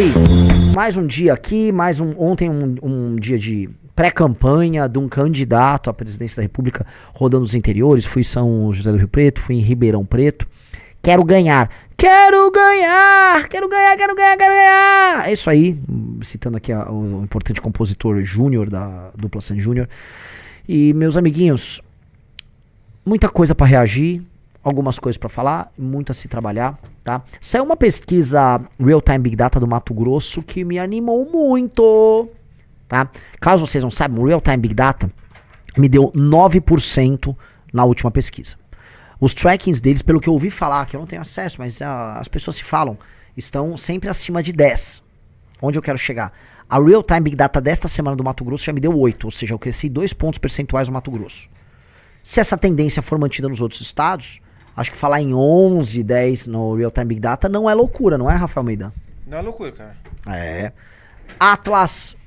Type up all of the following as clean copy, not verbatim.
aí, mais um dia aqui, ontem um dia de pré-campanha de um candidato à presidência da República rodando os interiores. Fui em São José do Rio Preto, fui em Ribeirão Preto. Quero ganhar. É isso aí, citando aqui o importante compositor Júnior da dupla Sandy Júnior. E meus amiguinhos, muita coisa pra reagir, algumas coisas pra falar, muito a se trabalhar, tá? Saiu uma pesquisa Real Time Big Data do Mato Grosso que me animou muito, tá? Caso vocês não saibam, o Real Time Big Data me deu 9% na última pesquisa. Os trackings deles, pelo que eu ouvi falar, que eu não tenho acesso, mas as pessoas se falam, estão sempre acima de 10. Onde eu quero chegar? A Real Time Big Data desta semana do Mato Grosso já me deu 8, ou seja, eu cresci 2 pontos percentuais no Mato Grosso. Se essa tendência for mantida nos outros estados, acho que falar em 11, 10 no Real Time Big Data não é loucura, não é, Rafael Almeida? Não é loucura, cara. É. Atlas,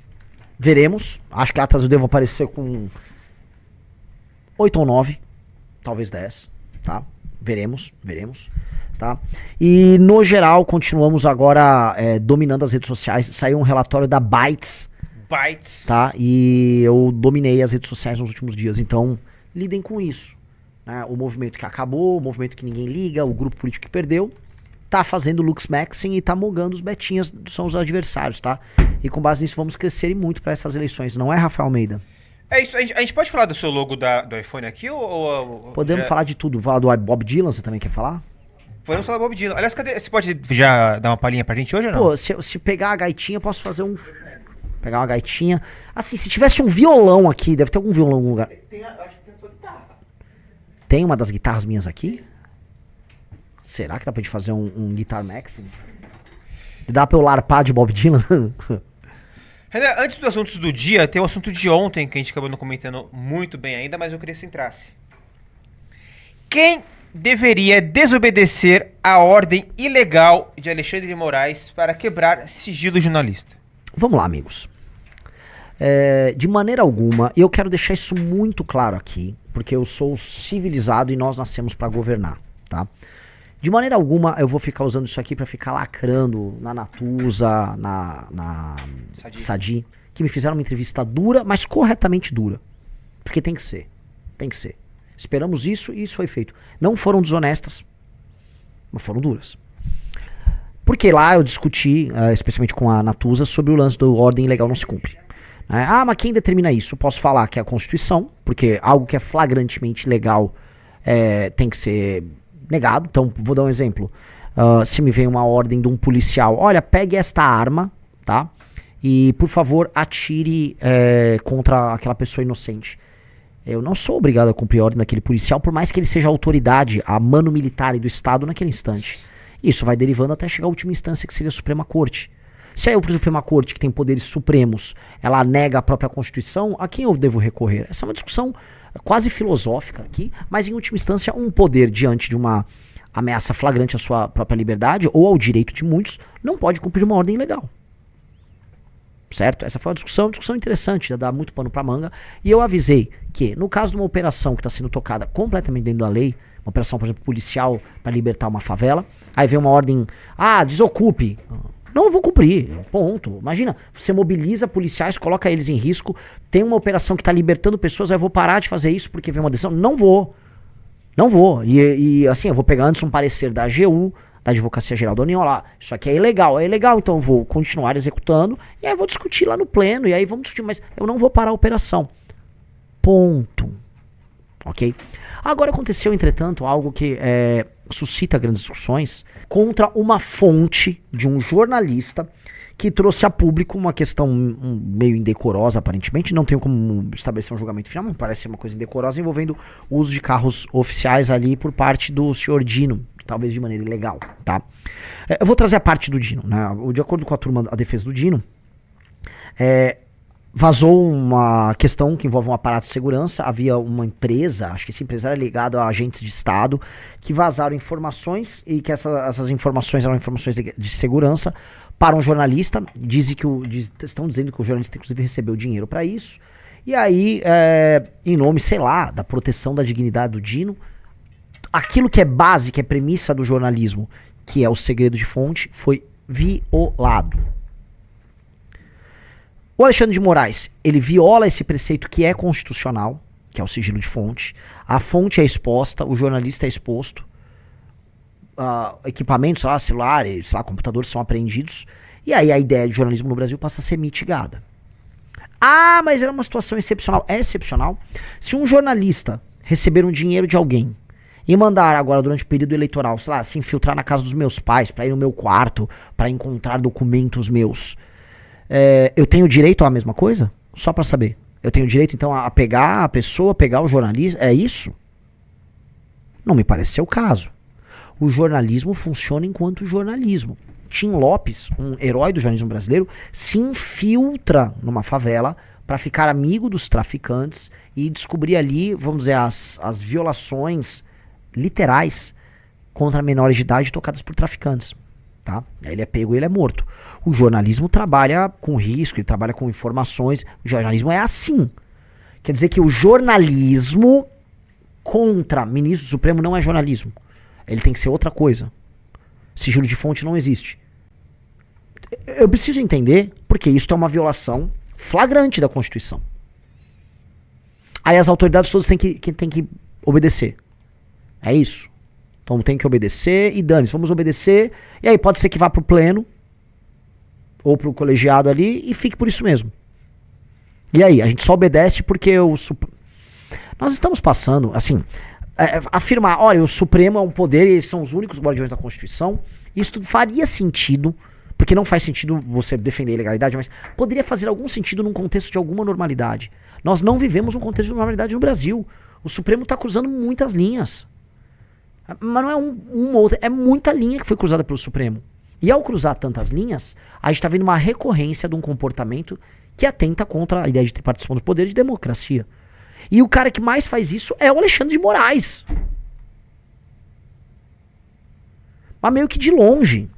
veremos. Acho que Atlas eu devo aparecer com 8 ou 9, talvez 10. Tá? Veremos, tá? E no geral, continuamos agora dominando as redes sociais. Saiu um relatório da Bytes, tá? E eu dominei as redes sociais nos últimos dias, então lidem com isso, né? O movimento que acabou, o movimento que ninguém liga, o grupo político que perdeu, tá fazendo Lux Maxing e tá mogando os betinhas, são os adversários, tá? E com base nisso vamos crescer muito para essas eleições, não é, Rafael Almeida? É isso, a gente pode falar do seu logo do iPhone aqui ou podemos falar de tudo. Falar do Bob Dylan, você também quer falar? Podemos falar do Bob Dylan. Aliás, cadê? Você pode já dar uma palhinha pra gente hoje ou não? Pô, se pegar a gaitinha, eu posso fazer pegar uma gaitinha. Assim, se tivesse um violão aqui, deve ter algum violão em algum lugar. Acho que tem a sua guitarra. Tem uma das guitarras minhas aqui? Será que dá pra gente fazer um Guitar Maxing? Dá pra eu larpar de Bob Dylan? Renan, antes dos assuntos do dia, tem o assunto de ontem que a gente acabou não comentando muito bem ainda, mas eu queria que você entrasse. Quem deveria desobedecer a ordem ilegal de Alexandre de Moraes para quebrar sigilo jornalista? Vamos lá, amigos. De maneira alguma, eu quero deixar isso muito claro aqui, porque eu sou civilizado e nós nascemos para governar, tá? De maneira alguma eu vou ficar usando isso aqui pra ficar lacrando na Natuza, na Sadi, que me fizeram uma entrevista dura, mas corretamente dura. Porque tem que ser. Esperamos isso e isso foi feito. Não foram desonestas, mas foram duras. Porque lá eu discuti, especialmente com a Natuza, sobre o lance do ordem ilegal não se cumpre. Mas quem determina isso? Eu posso falar que é a Constituição, porque algo que é flagrantemente legal tem que ser negado. Então, vou dar um exemplo. Se me vem uma ordem de um policial, olha, pegue esta arma, tá? E, por favor, atire contra aquela pessoa inocente. Eu não sou obrigado a cumprir a ordem daquele policial, por mais que ele seja a autoridade, a mano militar do Estado naquele instante. Isso vai derivando até chegar à última instância, que seria a Suprema Corte. Se a Suprema Corte, que tem poderes supremos, ela nega a própria Constituição, a quem eu devo recorrer? Essa é uma discussão quase filosófica aqui, mas em última instância um poder diante de uma ameaça flagrante à sua própria liberdade ou ao direito de muitos não pode cumprir uma ordem legal. Certo? Essa foi uma discussão interessante, dá muito pano pra manga, e eu avisei que no caso de uma operação que está sendo tocada completamente dentro da lei, uma operação, por exemplo, policial para libertar uma favela, aí vem uma ordem, desocupe. Não vou cumprir, ponto. Imagina, você mobiliza policiais, coloca eles em risco, tem uma operação que está libertando pessoas, aí eu vou parar de fazer isso porque vem uma decisão. Não vou. E assim, eu vou pegar antes um parecer da AGU, da Advocacia Geral da União, lá, isso aqui é ilegal, então eu vou continuar executando, e aí eu vou discutir lá no pleno, e aí vamos discutir, mas eu não vou parar a operação. Ponto. Ok? Agora aconteceu, entretanto, algo que suscita grandes discussões contra uma fonte de um jornalista que trouxe a público uma questão meio indecorosa, aparentemente. Não tenho como estabelecer um julgamento final, mas parece ser uma coisa indecorosa envolvendo o uso de carros oficiais ali por parte do senhor Dino, talvez de maneira ilegal, tá? Eu vou trazer a parte do Dino, né? De acordo com a turma, a defesa do Dino, vazou uma questão que envolve um aparato de segurança. Havia uma empresa, acho que essa empresa era ligada a agentes de Estado, que vazaram informações e que essas informações eram informações de segurança para um jornalista. Estão dizendo que o jornalista, inclusive, recebeu dinheiro para isso. E aí, em nome, sei lá, da proteção da dignidade do Dino, aquilo que é base, que é premissa do jornalismo, que é o segredo de fonte, foi violado. O Alexandre de Moraes, ele viola esse preceito que é constitucional, que é o sigilo de fonte. A fonte é exposta, o jornalista é exposto. Equipamentos, sei lá, celulares, sei lá, computadores são apreendidos. E aí a ideia de jornalismo no Brasil passa a ser mitigada. Ah, mas era uma situação excepcional. É excepcional. Se um jornalista receber um dinheiro de alguém e mandar agora durante o período eleitoral, sei lá, se infiltrar na casa dos meus pais, pra ir no meu quarto, pra encontrar documentos meus, eu tenho direito à mesma coisa? Só pra saber. Eu tenho direito então a pegar a pessoa, pegar o jornalista? É isso? Não me parece ser o caso. O jornalismo funciona enquanto jornalismo. Tim Lopes, um herói do jornalismo brasileiro, se infiltra numa favela para ficar amigo dos traficantes e descobrir ali, vamos dizer, as violações literais contra menores de idade tocadas por traficantes. Tá? Aí ele é pego e ele é morto. O jornalismo trabalha com risco, ele trabalha com informações. O jornalismo é assim. Quer dizer que o jornalismo contra ministro do Supremo não é jornalismo. Ele tem que ser outra coisa. Sigilo de fonte não existe. Eu preciso entender porque isso é uma violação flagrante da Constituição. Aí as autoridades todas têm que obedecer. É isso. Então tem que obedecer e dane-se, vamos obedecer. E aí pode ser que vá pro pleno ou pro colegiado ali e fique por isso mesmo. E aí, a gente só obedece porque nós estamos passando, assim, afirmar, olha, o Supremo é um poder e eles são os únicos guardiões da Constituição. Isso tudo faria sentido, porque não faz sentido você defender a ilegalidade, mas poderia fazer algum sentido num contexto de alguma normalidade. Nós não vivemos um contexto de normalidade no Brasil. O Supremo está cruzando muitas linhas. Mas não é uma outra, é muita linha que foi cruzada pelo Supremo. E ao cruzar tantas linhas, a gente está vendo uma recorrência de um comportamento que atenta contra a ideia de tripartição do poder e de democracia. E o cara que mais faz isso é o Alexandre de Moraes. Mas meio que de longe.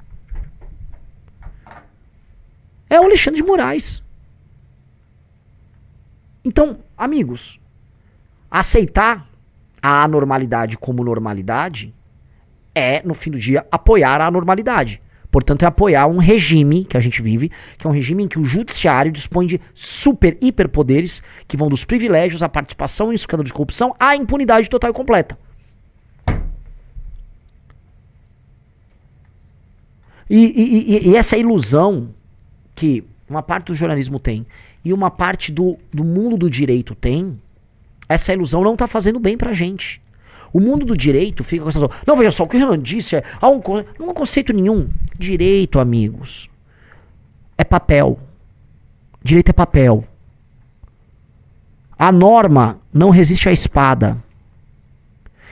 É o Alexandre de Moraes. Então, amigos, aceitar a anormalidade como normalidade é, no fim do dia, apoiar a anormalidade. Portanto, é apoiar um regime que a gente vive, que é um regime em que o judiciário dispõe de super, hiperpoderes que vão dos privilégios à participação em escândalo de corrupção à impunidade total e completa. E essa ilusão que uma parte do jornalismo tem e uma parte do mundo do direito tem, essa ilusão não tá fazendo bem pra gente. O mundo do direito fica com essa... Não, veja só, o que o Renan disse não é conceito nenhum. Direito, amigos, é papel. Direito é papel. A norma não resiste à espada.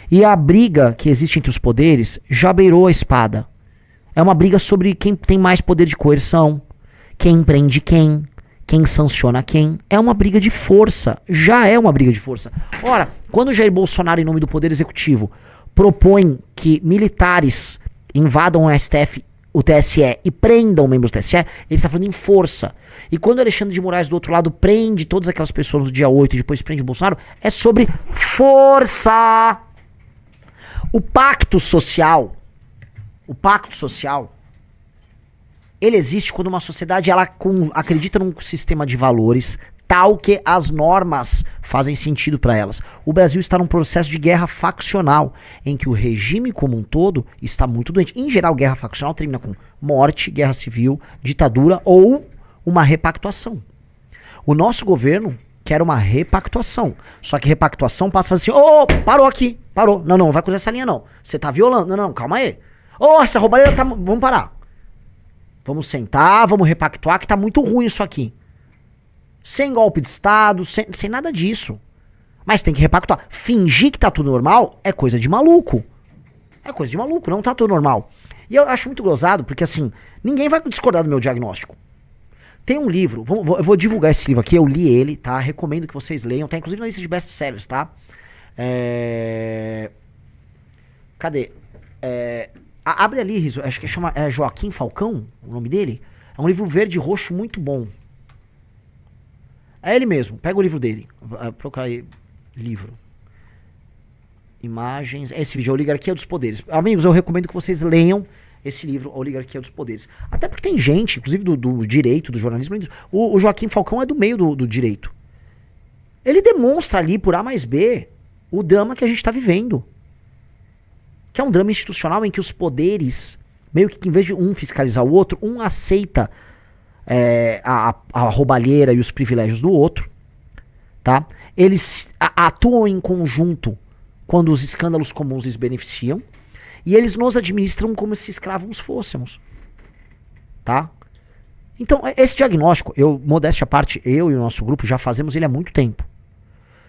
E a briga que existe entre os poderes já beirou a espada. É uma briga sobre quem tem mais poder de coerção, quem prende quem sanciona quem. É uma briga de força. Já é uma briga de força. Ora, quando Jair Bolsonaro, em nome do Poder Executivo, propõe que militares invadam o STF, o TSE e prendam membros do TSE, ele está falando em força. E quando Alexandre de Moraes, do outro lado, prende todas aquelas pessoas no dia 8 e depois prende o Bolsonaro, é sobre força. O pacto social, ele existe quando uma sociedade acredita num sistema de valores tal que as normas fazem sentido para elas. O Brasil está num processo de guerra faccional, em que o regime como um todo está muito doente. Em geral, guerra faccional termina com morte, guerra civil, ditadura ou uma repactuação. O nosso governo quer uma repactuação. Só que repactuação passa a fazer assim, parou aqui, parou. Não vai cruzar essa linha não. Você tá violando. Não, calma aí. Essa roubalheira tá... Vamos parar. Vamos sentar, vamos repactuar, que tá muito ruim isso aqui. Sem golpe de Estado, sem nada disso. Mas tem que repactuar. Fingir que tá tudo normal é coisa de maluco. É coisa de maluco, não tá tudo normal. E eu acho muito gozado, porque assim, ninguém vai discordar do meu diagnóstico. Tem um livro, eu vou divulgar esse livro aqui, eu li ele, tá? Recomendo que vocês leiam, tá inclusive na lista de best-sellers, tá? Cadê? Abre ali, Riso, acho que chama Joaquim Falcão, o nome dele. É um livro verde e roxo muito bom. É ele mesmo, pega o livro dele. Procura aí, livro. Imagens, esse vídeo, a oligarquia dos poderes. Amigos, eu recomendo que vocês leiam esse livro, A Oligarquia dos Poderes. Até porque tem gente, inclusive do direito, do jornalismo, o Joaquim Falcão é do meio do direito. Ele demonstra ali, por A mais B, o drama que a gente está vivendo. Que é um drama institucional em que os poderes, meio que em vez de um fiscalizar o outro, um aceita a roubalheira e os privilégios do outro. Tá? Eles atuam em conjunto quando os escândalos comuns lhes beneficiam. E eles nos administram como se escravos fôssemos. Tá? Então, esse diagnóstico, modéstia à parte, eu e o nosso grupo já fazemos ele há muito tempo.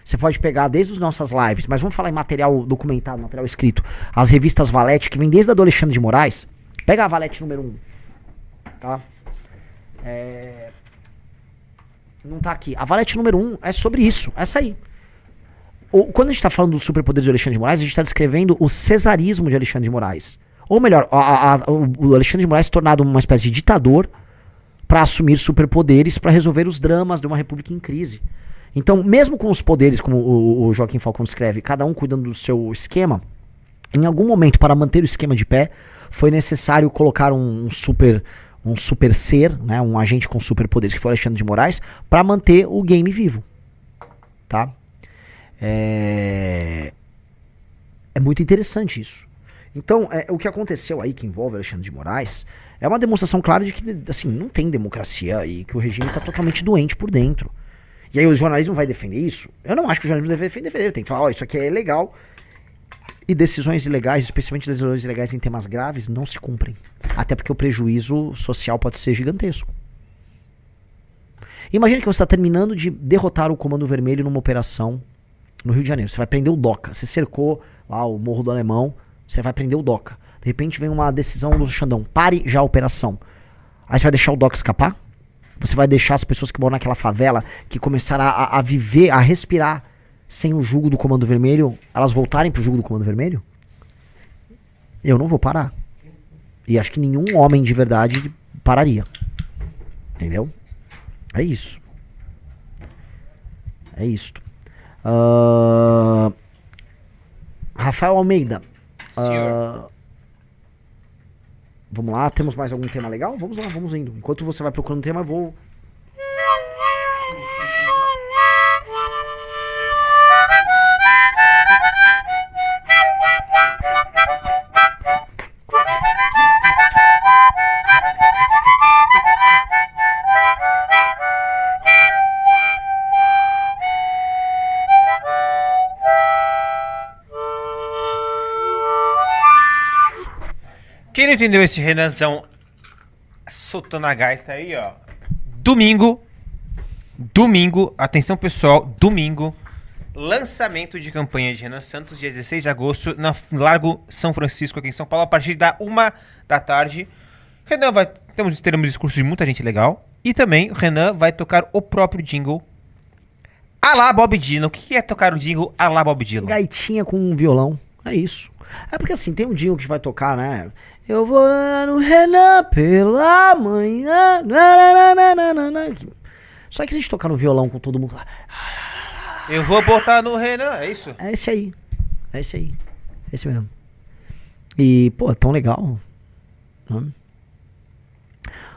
Você pode pegar desde as nossas lives, mas vamos falar em material documentado, material escrito. As revistas Valete, que vem desde a do Alexandre de Moraes. Pega a Valete número 1. Tá? Não tá aqui. A Valete número 1 é sobre isso. Essa aí. Quando a gente tá falando dos superpoderes de Alexandre de Moraes, a gente tá descrevendo o cesarismo de Alexandre de Moraes. Ou melhor, o Alexandre de Moraes tornado uma espécie de ditador para assumir superpoderes para resolver os dramas de uma república em crise. Então, mesmo com os poderes, como o Joaquim Falcão descreve, cada um cuidando do seu esquema, em algum momento, para manter o esquema de pé, foi necessário colocar um super ser, né, um agente com superpoderes, que foi Alexandre de Moraes, para manter o game vivo. Tá? É muito interessante isso. Então, o que aconteceu aí, que envolve Alexandre de Moraes, é uma demonstração clara de que, assim, não tem democracia e que o regime está totalmente doente por dentro. E aí o jornalismo vai defender isso? Eu não acho que o jornalismo deve defender. Tem que falar, isso aqui é ilegal. E decisões ilegais, especialmente decisões ilegais em temas graves, não se cumprem. Até porque o prejuízo social pode ser gigantesco. Imagina que você está terminando de derrotar o Comando Vermelho numa operação no Rio de Janeiro. Você vai prender o DOCA. Você cercou lá o Morro do Alemão, você vai prender o DOCA. De repente vem uma decisão do Xandão. Pare já a operação. Aí você vai deixar o DOCA escapar? Você vai deixar as pessoas que moram naquela favela, que começaram a viver, a respirar sem o jugo do Comando Vermelho, elas voltarem pro jugo do Comando Vermelho? Eu não vou parar. E acho que nenhum homem de verdade pararia. Entendeu? É isso. É isto. Rafael Almeida. Vamos lá, temos mais algum tema legal? Vamos lá, vamos indo. Enquanto você vai procurando tema, eu vou... Quem não entendeu esse Renanzão soltando a gaita aí, ó. Domingo, atenção pessoal, domingo, lançamento de campanha de Renan Santos, dia 16 de agosto, na Largo São Francisco, aqui em São Paulo, a partir da 1 da tarde. Renan teremos discurso de muita gente legal. E também o Renan vai tocar o próprio jingle a lá Bob Dylan. O que é tocar o jingle a lá Bob Dylan? Gaitinha com um violão, é isso. É porque assim, tem um jingle que a gente vai tocar, né? Eu vou lá no Renan pela manhã. Só que se a gente tocar no violão com todo mundo lá. Eu vou botar no Renan, é isso? É esse aí. É esse aí. É esse mesmo. E, pô, é tão legal. Né?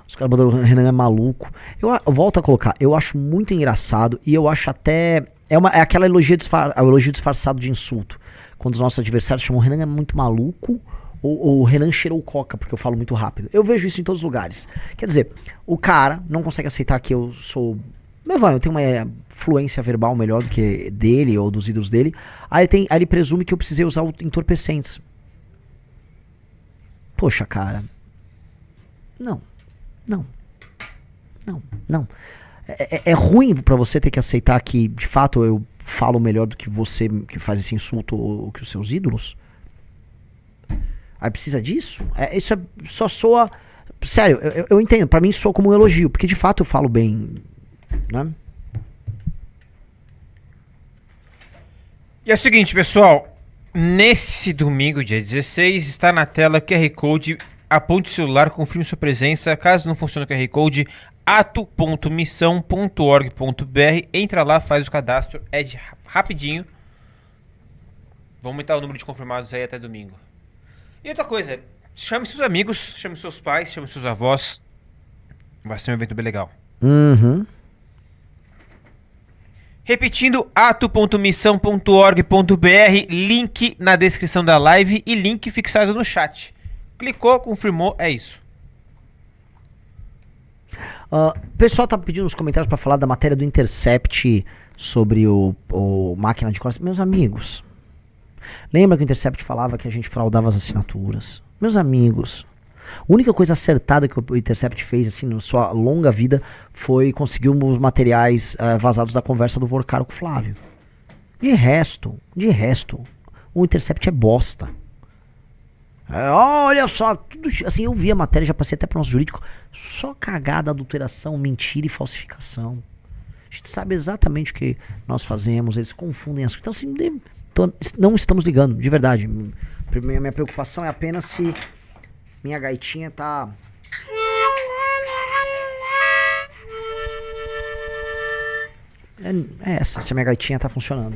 Os caras botaram o Renan é maluco. Eu volto a colocar, eu acho muito engraçado e eu acho até. É aquela elogio disfarçado de insulto. Quando os nossos adversários chamam o Renan é muito maluco. Ou o Renan cheirou coca, porque eu falo muito rápido. Eu vejo isso em todos os lugares. Quer dizer, o cara não consegue aceitar que eu sou... eu tenho uma fluência verbal melhor do que dele ou dos ídolos dele. Aí ele presume que eu precisei usar entorpecentes. Poxa, cara. Não. É ruim pra você ter que aceitar que, de fato, eu falo melhor do que você que faz esse insulto ou que os seus ídolos? Aí precisa disso? Isso só soa... Sério, eu entendo. Pra mim soa como um elogio. Porque de fato eu falo bem. Né? E é o seguinte, pessoal. Nesse domingo, dia 16, está na tela o QR Code. Aponte o celular, confirme sua presença. Caso não funcione o QR Code, ato.missão.org.br. Entra lá, faz o cadastro. É rapidinho. Vamos aumentar o número de confirmados aí até domingo. E outra coisa, Chame seus amigos, chame seus pais, chame seus avós. Vai ser um evento bem legal. Uhum. Repetindo, ato.missão.org.br, link na descrição da live e link fixado no chat. Clicou, confirmou, é isso. O pessoal tá pedindo nos comentários pra falar da matéria do Intercept sobre o máquina de costas. Meus amigos, lembra que o Intercept falava que a gente fraudava as assinaturas? Meus amigos, a única coisa acertada que o Intercept fez assim, na sua longa vida foi conseguir os materiais vazados da conversa do Vorcaro com o Flávio. De resto, o Intercept é bosta. Olha só, tudo assim, eu vi a matéria, já passei até para o nosso jurídico, só cagada, adulteração, mentira e falsificação. A gente sabe exatamente o que nós fazemos, eles confundem as coisas. Então, assim, não estamos ligando, de verdade. Minha preocupação é apenas se minha gaitinha tá... É essa, se a minha gaitinha tá funcionando.